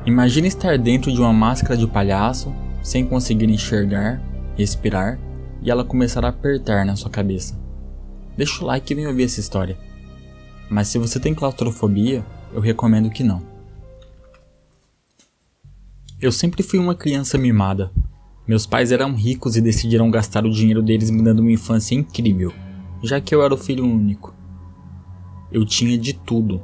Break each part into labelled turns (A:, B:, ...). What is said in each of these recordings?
A: Imagine estar dentro de uma máscara de palhaço, sem conseguir enxergar, respirar, e ela começar a apertar na sua cabeça. Deixa o like e vem ouvir essa história. Mas se você tem claustrofobia, eu recomendo que não. Eu sempre fui uma criança mimada. Meus pais eram ricos e decidiram gastar o dinheiro deles me dando uma infância incrível, já que eu era o filho único. Eu tinha de tudo.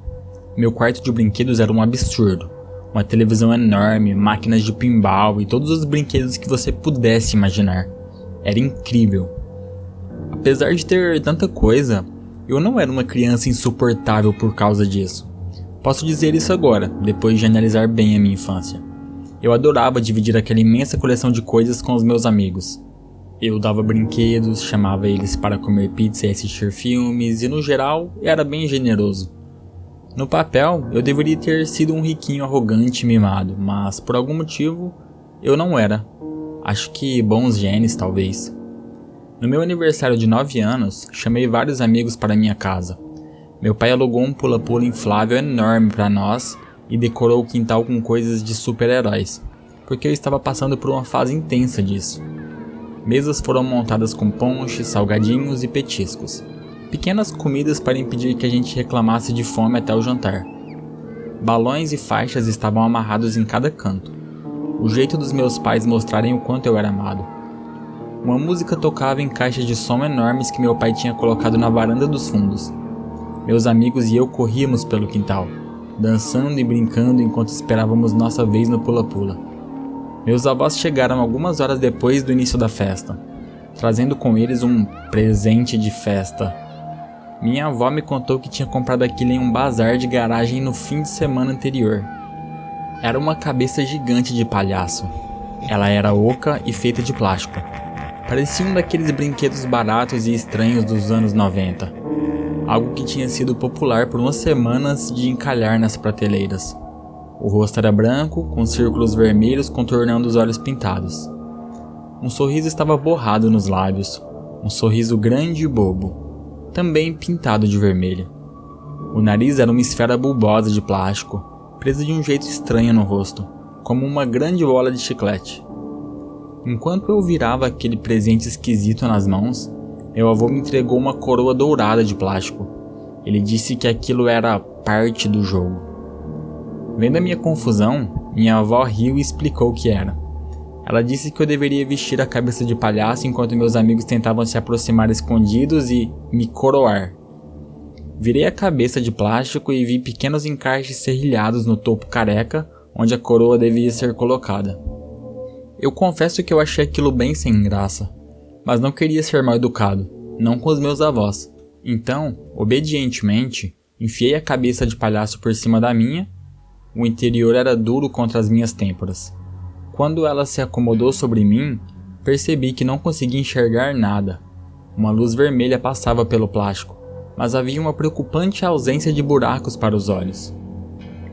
A: Meu quarto de brinquedos era um absurdo. Uma televisão enorme, máquinas de pinball e todos os brinquedos que você pudesse imaginar. Era incrível. Apesar de ter tanta coisa, eu não era uma criança insuportável por causa disso. Posso dizer isso agora, depois de analisar bem a minha infância. Eu adorava dividir aquela imensa coleção de coisas com os meus amigos. Eu dava brinquedos, chamava eles para comer pizza e assistir filmes e no geral era bem generoso. No papel, eu deveria ter sido um riquinho arrogante e mimado, mas por algum motivo, eu não era. Acho que bons genes, talvez. No meu aniversário de 9 anos, chamei vários amigos para minha casa. Meu pai alugou um pula-pula inflável enorme para nós e decorou o quintal com coisas de super-heróis, porque eu estava passando por uma fase intensa disso. Mesas foram montadas com ponches, salgadinhos e petiscos. Pequenas comidas para impedir que a gente reclamasse de fome até o jantar. Balões e faixas estavam amarrados em cada canto. O jeito dos meus pais mostrarem o quanto eu era amado. Uma música tocava em caixas de som enormes que meu pai tinha colocado na varanda dos fundos. Meus amigos e eu corríamos pelo quintal, dançando e brincando enquanto esperávamos nossa vez no pula-pula. Meus avós chegaram algumas horas depois do início da festa, trazendo com eles um presente de festa. Minha avó me contou que tinha comprado aquilo em um bazar de garagem no fim de semana anterior. Era uma cabeça gigante de palhaço. Ela era oca e feita de plástico. Parecia um daqueles brinquedos baratos e estranhos dos anos 90. Algo que tinha sido popular por umas semanas de encalhar nas prateleiras. O rosto era branco, com círculos vermelhos contornando os olhos pintados. Um sorriso estava borrado nos lábios. Um sorriso grande e bobo. Também pintado de vermelho. O nariz era uma esfera bulbosa de plástico, presa de um jeito estranho no rosto, como uma grande bola de chiclete. Enquanto eu virava aquele presente esquisito nas mãos, meu avô me entregou uma coroa dourada de plástico. Ele disse que aquilo era parte do jogo. Vendo a minha confusão, minha avó riu e explicou o que era. Ela disse que eu deveria vestir a cabeça de palhaço enquanto meus amigos tentavam se aproximar escondidos e me coroar. Virei a cabeça de plástico e vi pequenos encaixes serrilhados no topo careca, onde a coroa devia ser colocada. Eu confesso que eu achei aquilo bem sem graça, mas não queria ser mal educado, não com os meus avós. Então, obedientemente, enfiei a cabeça de palhaço por cima da minha. O interior era duro contra as minhas têmporas. Quando ela se acomodou sobre mim, percebi que não conseguia enxergar nada. Uma luz vermelha passava pelo plástico, mas havia uma preocupante ausência de buracos para os olhos.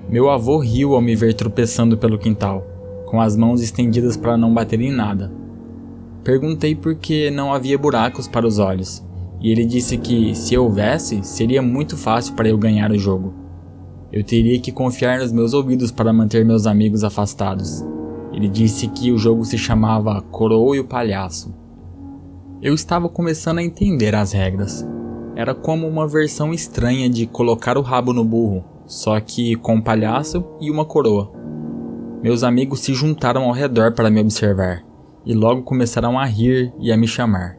A: Meu avô riu ao me ver tropeçando pelo quintal, com as mãos estendidas para não bater em nada. Perguntei por que não havia buracos para os olhos, e ele disse que, se houvesse, seria muito fácil para eu ganhar o jogo. Eu teria que confiar nos meus ouvidos para manter meus amigos afastados. Ele disse que o jogo se chamava Coroa e o Palhaço. Eu estava começando a entender as regras. Era como uma versão estranha de colocar o rabo no burro, só que com um palhaço e uma coroa. Meus amigos se juntaram ao redor para me observar, e logo começaram a rir e a me chamar.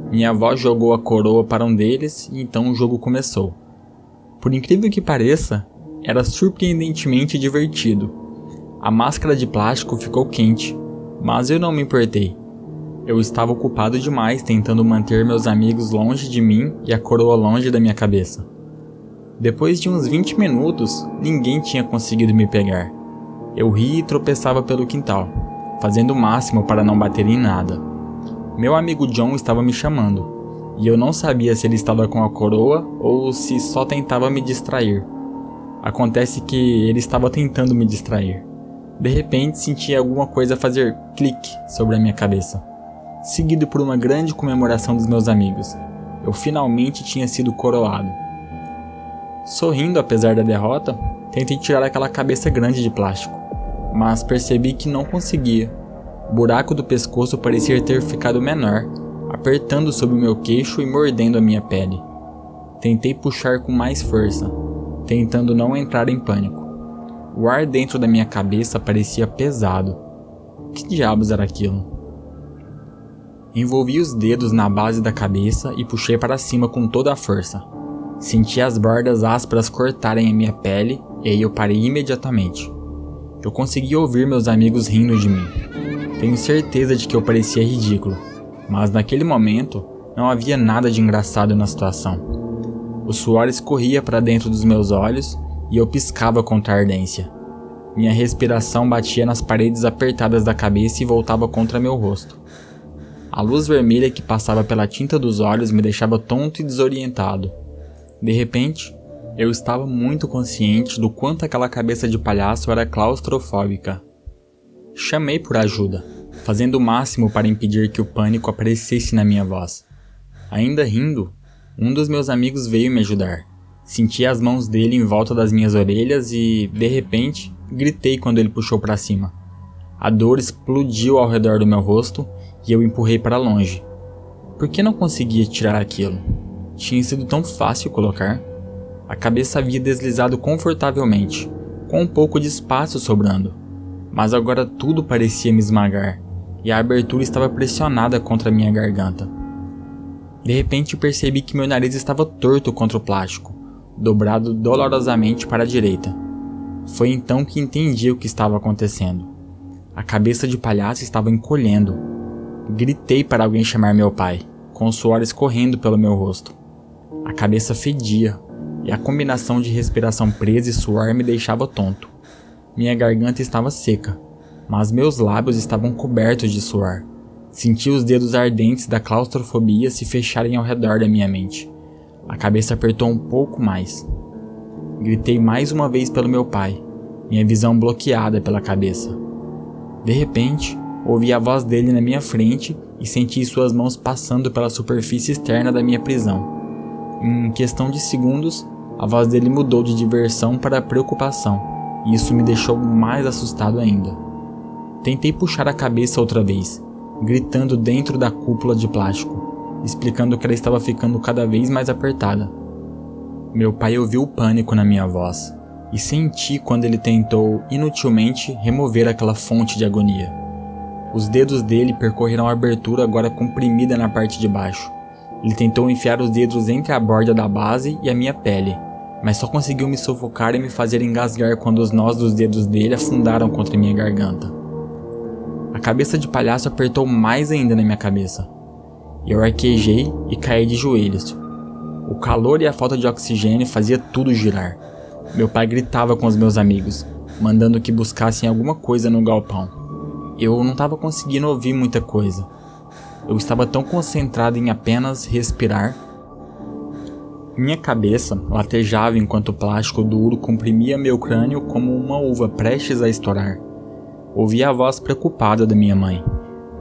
A: Minha avó jogou a coroa para um deles e então o jogo começou. Por incrível que pareça, era surpreendentemente divertido. A máscara de plástico ficou quente, mas eu não me importei. Eu estava ocupado demais tentando manter meus amigos longe de mim e a coroa longe da minha cabeça. Depois de uns 20 minutos, ninguém tinha conseguido me pegar. Eu ria e tropeçava pelo quintal, fazendo o máximo para não bater em nada. Meu amigo John estava me chamando, e eu não sabia se ele estava com a coroa ou se só tentava me distrair. Acontece que ele estava tentando me distrair. De repente senti alguma coisa fazer clique sobre a minha cabeça, seguido por uma grande comemoração dos meus amigos. Eu finalmente tinha sido coroado. Sorrindo apesar da derrota, tentei tirar aquela cabeça grande de plástico. mas percebi que não conseguia. O buraco do pescoço parecia ter ficado menor, apertando sobre o meu queixo e mordendo a minha pele. Tentei puxar com mais força, tentando não entrar em pânico. O ar dentro da minha cabeça parecia pesado. Que diabos era aquilo? Envolvi os dedos na base da cabeça e puxei para cima com toda a força. Senti as bordas ásperas cortarem a minha pele e aí eu parei imediatamente. Eu consegui ouvir meus amigos rindo de mim. Tenho certeza de que eu parecia ridículo, mas naquele momento não havia nada de engraçado na situação. O suor escorria para dentro dos meus olhos e eu piscava contra a ardência. Minha respiração batia nas paredes apertadas da cabeça e voltava contra meu rosto. A luz vermelha que passava pela tinta dos olhos me deixava tonto e desorientado. De repente, eu estava muito consciente do quanto aquela cabeça de palhaço era claustrofóbica. Chamei por ajuda, fazendo o máximo para impedir que o pânico aparecesse na minha voz. Ainda rindo, um dos meus amigos veio me ajudar. Senti as mãos dele em volta das minhas orelhas e, de repente, gritei quando ele puxou para cima. A dor explodiu ao redor do meu rosto e eu empurrei para longe. Por que não conseguia tirar aquilo? Tinha sido tão fácil colocar. A cabeça havia deslizado confortavelmente, com um pouco de espaço sobrando. Mas agora tudo parecia me esmagar, e a abertura estava pressionada contra minha garganta. De repente percebi que meu nariz estava torto contra o plástico, dobrado dolorosamente para a direita. Foi então que entendi o que estava acontecendo. A cabeça de palhaço estava encolhendo. Gritei para alguém chamar meu pai, com o suor escorrendo pelo meu rosto. A cabeça fedia, e a combinação de respiração presa e suor me deixava tonto. Minha garganta estava seca, mas meus lábios estavam cobertos de suor. Senti os dedos ardentes da claustrofobia se fecharem ao redor da minha mente. A cabeça apertou um pouco mais. Gritei mais uma vez pelo meu pai, minha visão bloqueada pela cabeça. De repente, ouvi a voz dele na minha frente e senti suas mãos passando pela superfície externa da minha prisão. Em questão de segundos, a voz dele mudou de diversão para preocupação, e isso me deixou mais assustado ainda. Tentei puxar a cabeça outra vez, gritando dentro da cúpula de plástico, explicando que ela estava ficando cada vez mais apertada. Meu pai ouviu o pânico na minha voz, e senti quando ele tentou, inutilmente, remover aquela fonte de agonia. Os dedos dele percorreram a abertura agora comprimida na parte de baixo. Ele tentou enfiar os dedos entre a borda da base e a minha pele, mas só conseguiu me sufocar e me fazer engasgar quando os nós dos dedos dele afundaram contra minha garganta. A cabeça de palhaço apertou mais ainda na minha cabeça. Eu arquejei e caí de joelhos. O calor e a falta de oxigênio fazia tudo girar. Meu pai gritava com os meus amigos, mandando que buscassem alguma coisa no galpão. Eu não estava conseguindo ouvir muita coisa. Eu estava tão concentrado em apenas respirar. Minha cabeça latejava enquanto o plástico duro comprimia meu crânio como uma uva prestes a estourar. Ouvi a voz preocupada da minha mãe,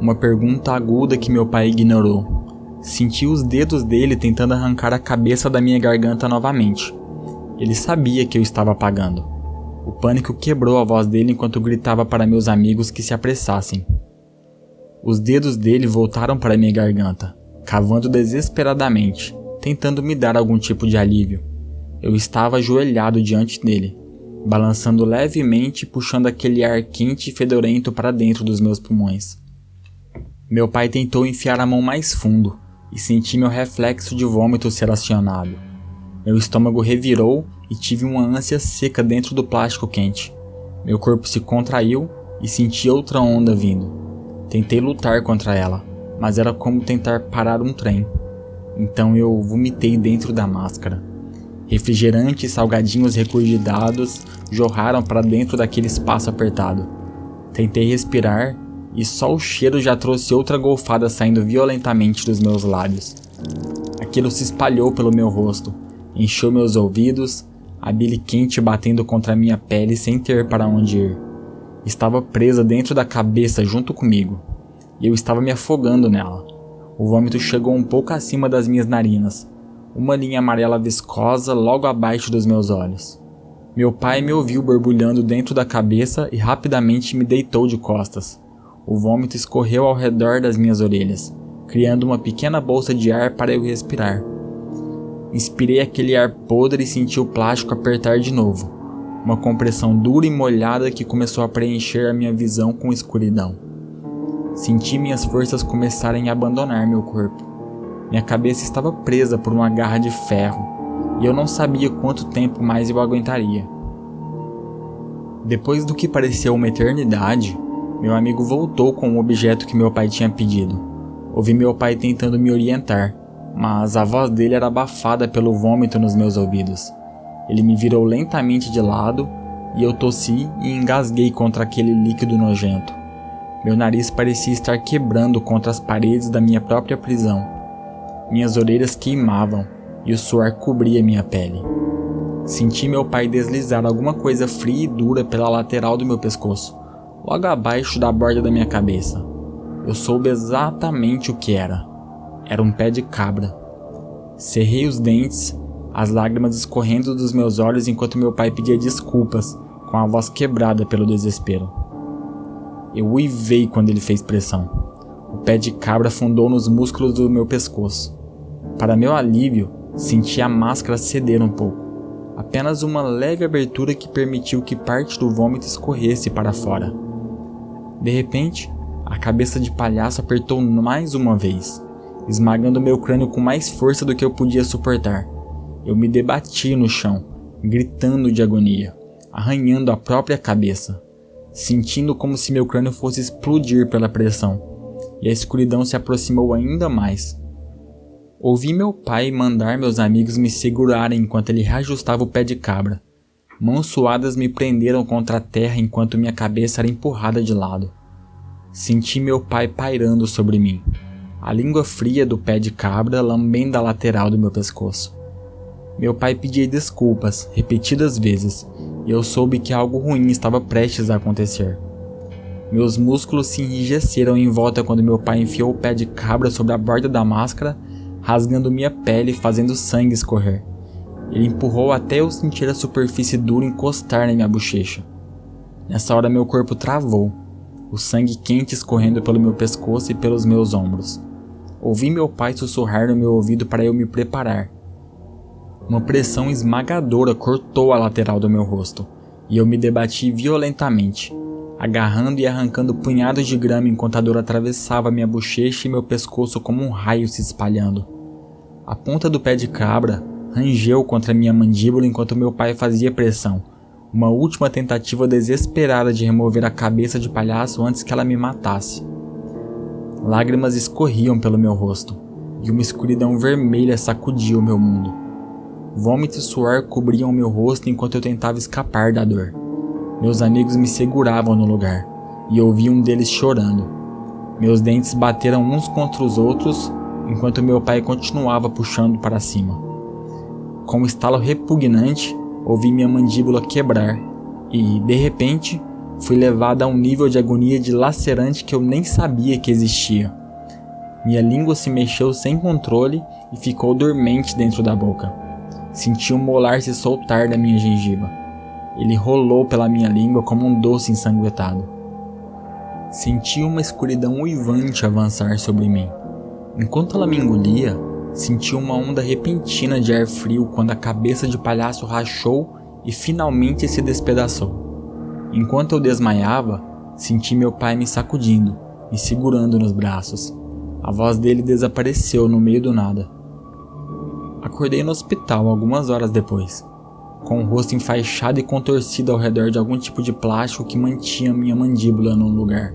A: uma pergunta aguda que meu pai ignorou. Senti os dedos dele tentando arrancar a cabeça da minha garganta novamente. Ele sabia que eu estava apagando. O pânico quebrou a voz dele enquanto gritava para meus amigos que se apressassem. Os dedos dele voltaram para minha garganta, cavando desesperadamente, tentando me dar algum tipo de alívio. Eu estava ajoelhado diante dele, balançando levemente e puxando aquele ar quente e fedorento para dentro dos meus pulmões. Meu pai tentou enfiar a mão mais fundo e senti meu reflexo de vômito ser acionado. Meu estômago revirou e tive uma ânsia seca dentro do plástico quente. Meu corpo se contraiu e senti outra onda vindo. Tentei lutar contra ela, mas era como tentar parar um trem. Então eu vomitei dentro da máscara. Refrigerante e salgadinhos regurgitados jorraram para dentro daquele espaço apertado. Tentei respirar e só o cheiro já trouxe outra golfada saindo violentamente dos meus lábios. Aquilo se espalhou pelo meu rosto, encheu meus ouvidos, a bile quente batendo contra minha pele sem ter para onde ir. Estava presa dentro da cabeça junto comigo, e eu estava me afogando nela. O vômito chegou um pouco acima das minhas narinas, uma linha amarela viscosa logo abaixo dos meus olhos. Meu pai me ouviu borbulhando dentro da cabeça e rapidamente me deitou de costas. O vômito escorreu ao redor das minhas orelhas, criando uma pequena bolsa de ar para eu respirar. Inspirei aquele ar podre e senti o plástico apertar de novo. Uma compressão dura e molhada que começou a preencher a minha visão com escuridão. Senti minhas forças começarem a abandonar meu corpo. Minha cabeça estava presa por uma garra de ferro, e eu não sabia quanto tempo mais eu aguentaria. Depois do que pareceu uma eternidade, meu amigo voltou com o objeto que meu pai tinha pedido. Ouvi meu pai tentando me orientar, mas a voz dele era abafada pelo vômito nos meus ouvidos. Ele me virou lentamente de lado e eu tossi e engasguei contra aquele líquido nojento. Meu nariz parecia estar quebrando contra as paredes da minha própria prisão. Minhas orelhas queimavam e o suor cobria minha pele. Senti meu pai deslizar alguma coisa fria e dura pela lateral do meu pescoço, logo abaixo da borda da minha cabeça. Eu soube exatamente o que era. Era um pé de cabra. Cerrei os dentes, as lágrimas escorrendo dos meus olhos enquanto meu pai pedia desculpas, com a voz quebrada pelo desespero. Eu uivei quando ele fez pressão. O pé de cabra afundou nos músculos do meu pescoço. Para meu alívio, senti a máscara ceder um pouco. Apenas uma leve abertura que permitiu que parte do vômito escorresse para fora. De repente, a cabeça de palhaço apertou mais uma vez, esmagando meu crânio com mais força do que eu podia suportar. Eu me debati no chão, gritando de agonia, arranhando a própria cabeça, sentindo como se meu crânio fosse explodir pela pressão, e a escuridão se aproximou ainda mais. Ouvi meu pai mandar meus amigos me segurarem enquanto ele reajustava o pé de cabra. Mãos suadas me prenderam contra a terra enquanto minha cabeça era empurrada de lado. Senti meu pai pairando sobre mim, a língua fria do pé de cabra lambendo a lateral do meu pescoço. Meu pai pedia desculpas repetidas vezes, e eu soube que algo ruim estava prestes a acontecer. Meus músculos se enrijeceram em volta quando meu pai enfiou o pé de cabra sobre a borda da máscara, rasgando minha pele e fazendo sangue escorrer. Ele empurrou até eu sentir a superfície dura encostar na minha bochecha. Nessa hora meu corpo travou, o sangue quente escorrendo pelo meu pescoço e pelos meus ombros. Ouvi meu pai sussurrar no meu ouvido para eu me preparar. Uma pressão esmagadora cortou a lateral do meu rosto, e eu me debati violentamente, agarrando e arrancando punhados de grama enquanto a dor atravessava minha bochecha e meu pescoço como um raio se espalhando. A ponta do pé de cabra rangeu contra minha mandíbula enquanto meu pai fazia pressão, uma última tentativa desesperada de remover a cabeça de palhaço antes que ela me matasse. Lágrimas escorriam pelo meu rosto, e uma escuridão vermelha sacudia o meu mundo. Vômito e suor cobriam meu rosto enquanto eu tentava escapar da dor. Meus amigos me seguravam no lugar, e eu ouvi um deles chorando. Meus dentes bateram uns contra os outros, enquanto meu pai continuava puxando para cima. Com um estalo repugnante, ouvi minha mandíbula quebrar, e, de repente, fui levado a um nível de agonia dilacerante que eu nem sabia que existia. Minha língua se mexeu sem controle e ficou dormente dentro da boca. Senti um molar se soltar da minha gengiva. Ele rolou pela minha língua como um doce ensanguentado. Senti uma escuridão uivante avançar sobre mim. Enquanto ela me engolia, senti uma onda repentina de ar frio quando a cabeça de palhaço rachou e finalmente se despedaçou. Enquanto eu desmaiava, senti meu pai me sacudindo, me segurando nos braços. A voz dele desapareceu no meio do nada. Acordei no hospital algumas horas depois, com o rosto enfaixado e contorcido ao redor de algum tipo de plástico que mantinha minha mandíbula no lugar.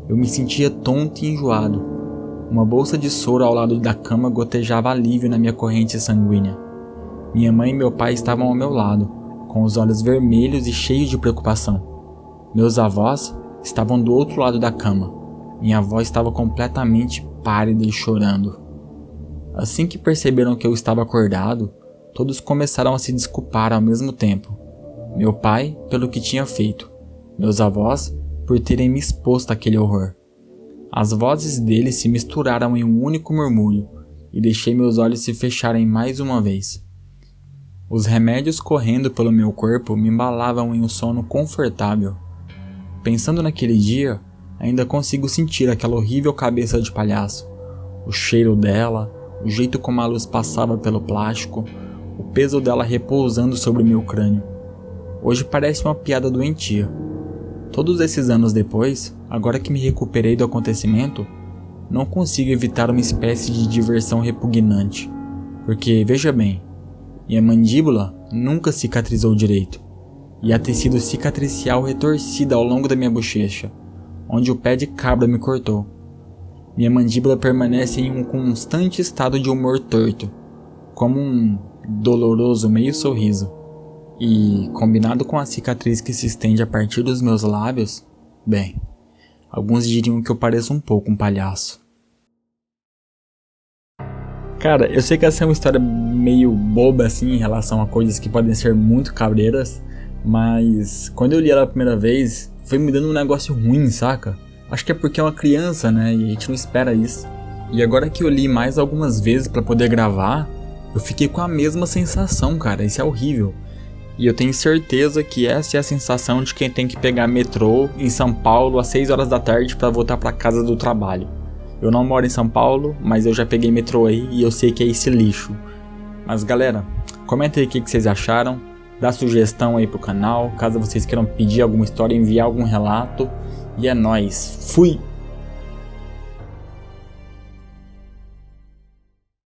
A: Eu me sentia tonto e enjoado. Uma bolsa de soro ao lado da cama gotejava alívio na minha corrente sanguínea. Minha mãe e meu pai estavam ao meu lado, com os olhos vermelhos e cheios de preocupação. Meus avós estavam do outro lado da cama. Minha avó estava completamente pálida e chorando. Assim que perceberam que eu estava acordado, todos começaram a se desculpar ao mesmo tempo. Meu pai pelo que tinha feito, meus avós por terem me exposto àquele horror. As vozes deles se misturaram em um único murmúrio e deixei meus olhos se fecharem mais uma vez. Os remédios correndo pelo meu corpo me embalavam em um sono confortável. Pensando naquele dia, ainda consigo sentir aquela horrível cabeça de palhaço, o cheiro dela, o jeito como a luz passava pelo plástico, o peso dela repousando sobre meu crânio. Hoje parece uma piada doentia. Todos esses anos depois, agora que me recuperei do acontecimento, não consigo evitar uma espécie de diversão repugnante. Porque, veja bem, minha mandíbula nunca cicatrizou direito, e há tecido cicatricial retorcido ao longo da minha bochecha, onde o pé de cabra me cortou. Minha mandíbula permanece em um constante estado de humor torto, como um doloroso meio sorriso. E, combinado com a cicatriz que se estende a partir dos meus lábios, bem, alguns diriam que eu pareço um pouco um palhaço. Cara, eu sei que essa é uma história meio boba assim em relação a coisas que podem ser muito cabreiras, mas quando eu li ela a primeira vez, foi me dando um negócio ruim, saca? Acho que é porque é uma criança, né, e a gente não espera isso. E agora que eu li mais algumas vezes pra poder gravar, eu fiquei com a mesma sensação, cara, isso é horrível. E eu tenho certeza que essa é a sensação de quem tem que pegar metrô em São Paulo às 6 horas da tarde pra voltar pra casa do trabalho. Eu não moro em São Paulo, mas eu já peguei metrô aí e eu sei que é esse lixo. Mas galera, comenta aí o que vocês acharam, dá sugestão aí pro canal, caso vocês queiram pedir alguma história, enviar algum relato. E é nóis, fui!